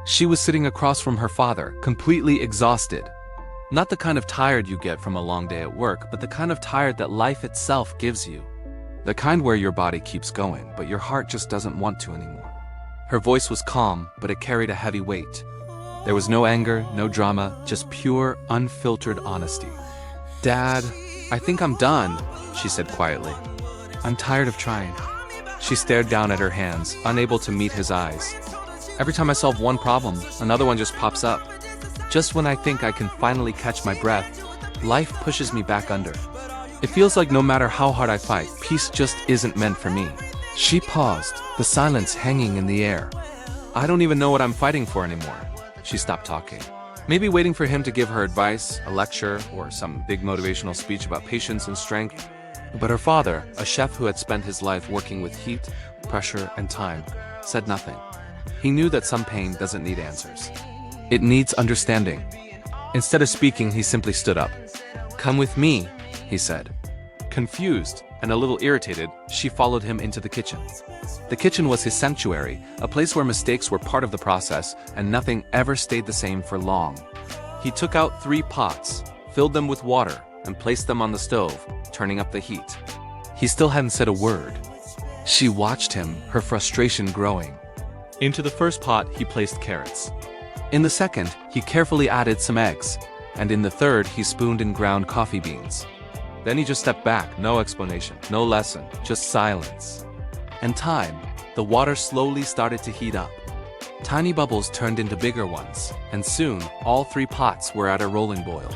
She was sitting across from her father, completely exhausted. Not the kind of tired you get from a long day at work, but the kind of tired that life itself gives you. The kind where your body keeps going, but your heart just doesn't want to anymore. Her voice was calm, but it carried a heavy weight. There was no anger, no drama, just pure, unfiltered honesty. "Dad, I think I'm done," she said quietly. "I'm tired of trying." She stared down at her hands, unable to meet his eyes. "Every time I solve one problem, another one just pops up. Just when I think I can finally catch my breath, life pushes me back under. It feels like no matter how hard I fight, peace just isn't meant for me." She paused, the silence hanging in the air. "I don't even know what I'm fighting for anymore." She stopped talking. Maybe waiting for him to give her advice, a lecture, or some big motivational speech about patience and strength. But her father, a chef who had spent his life working with heat, pressure, and time, said nothing. He knew that some pain doesn't need answers. It needs understanding. Instead of speaking, he simply stood up. "Come with me," he said. Confused and a little irritated, she followed him into the kitchen. The kitchen was his sanctuary, a place where mistakes were part of the process and nothing ever stayed the same for long. He took out 3 pots, filled them with water, and placed them on the stove, turning up the heat. He still hadn't said a word. She watched him, her frustration growing. Into the first pot, he placed carrots. In the second, he carefully added some eggs, and in the third, he spooned in ground coffee beans. Then he just stepped back, no explanation, no lesson, just silence. And time, the water slowly started to heat up. Tiny bubbles turned into bigger ones, and soon, all 3 pots were at a rolling boil.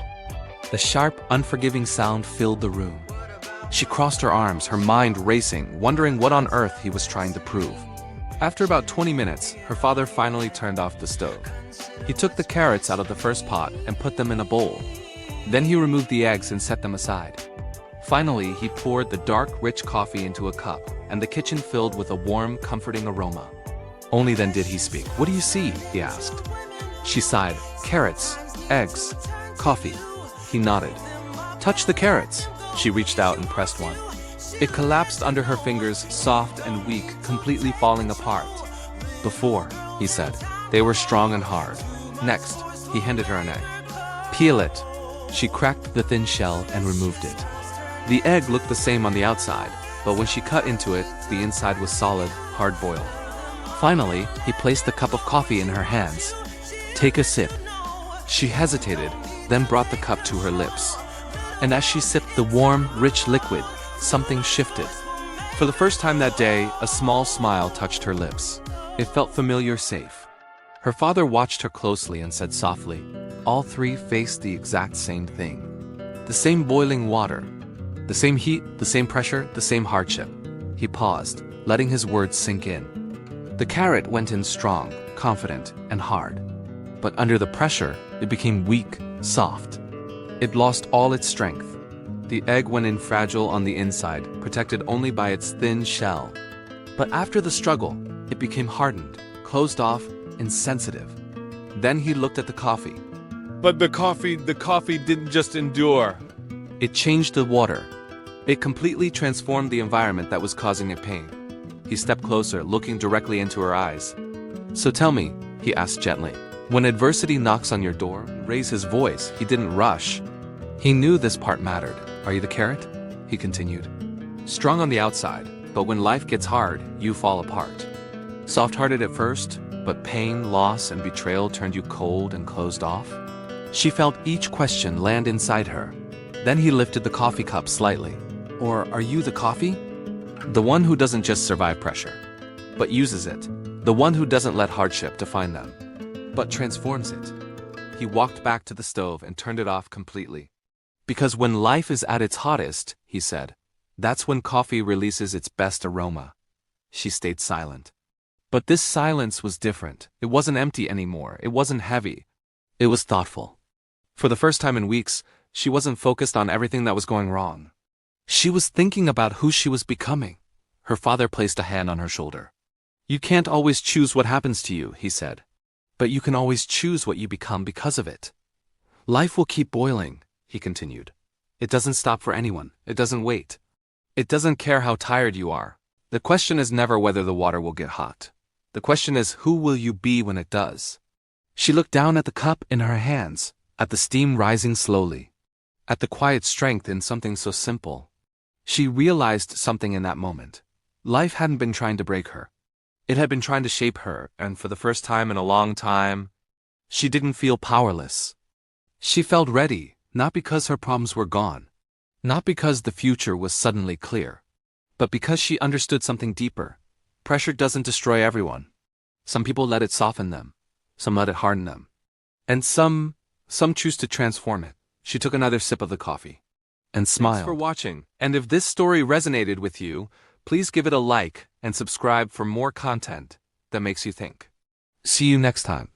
The sharp, unforgiving sound filled the room. She crossed her arms, her mind racing, wondering what on earth he was trying to prove. After about 20 minutes, her father finally turned off the stove. He took the carrots out of the first pot and put them in a bowl. Then he removed the eggs and set them aside. Finally, he poured the dark, rich coffee into a cup, and the kitchen filled with a warm, comforting aroma. Only then did he speak. "What do you see?" he asked. She sighed. "Carrots, eggs, coffee." He nodded. "Touch the carrots." She reached out and pressed one. It collapsed under her fingers, soft and weak, completely falling apart. "Before," he said, "they were strong and hard." Next, he handed her an egg. "Peel it." She cracked the thin shell and removed it. The egg looked the same on the outside, but when she cut into it, the inside was solid, hard-boiled. Finally, he placed the cup of coffee in her hands. "Take a sip." She hesitated, then brought the cup to her lips. And as she sipped the warm, rich liquid, something shifted. For the first time that day, a small smile touched her lips. It felt familiar, safe. Her father watched her closely and said softly, "All 3 faced the exact same thing. The same boiling water. The same heat, the same pressure, the same hardship." He paused, letting his words sink in. The carrot went in strong, confident, and hard. But under the pressure, it became weak, soft. It lost all its strength. The egg went in fragile on the inside, protected only by its thin shell. But after the struggle, it became hardened, closed off, insensitive. Then he looked at the coffee. But the coffee didn't just endure. It changed the water. It completely transformed the environment that was causing it pain. He stepped closer, looking directly into her eyes. "So tell me," he asked gently, "when adversity knocks on your door," raise his voice, he didn't rush. He knew this part mattered. "Are you the carrot?" he continued. "Strong on the outside, but when life gets hard, you fall apart. Soft-hearted at first, but pain, loss, and betrayal turned you cold and closed off." She felt each question land inside her. Then he lifted the coffee cup slightly. "Or are you the coffee? The one who doesn't just survive pressure, but uses it. The one who doesn't let hardship define them, but transforms it." He walked back to the stove and turned it off completely. "Because when life is at its hottest," he said, "that's when coffee releases its best aroma." She stayed silent. But this silence was different. It wasn't empty anymore. It wasn't heavy. It was thoughtful. For the first time in weeks, she wasn't focused on everything that was going wrong. She was thinking about who she was becoming. Her father placed a hand on her shoulder. "You can't always choose what happens to you," he said. "But you can always choose what you become because of it. Life will keep boiling," he continued. "It doesn't stop for anyone. It doesn't wait. It doesn't care how tired you are. The question is never whether the water will get hot. The question is, who will you be when it does?" She looked down at the cup in her hands, at the steam rising slowly, at the quiet strength in something so simple. She realized something in that moment. Life hadn't been trying to break her. It had been trying to shape her, and for the first time in a long time, she didn't feel powerless. She felt ready, not because her problems were gone, not because the future was suddenly clear, but because she understood something deeper. Pressure doesn't destroy everyone. Some people let it soften them, some let it harden them, and some choose to transform it. She took another sip of the coffee and smiled. Thanks for watching, and if this story resonated with you, please give it a like and subscribe for more content that makes you think. See you next time.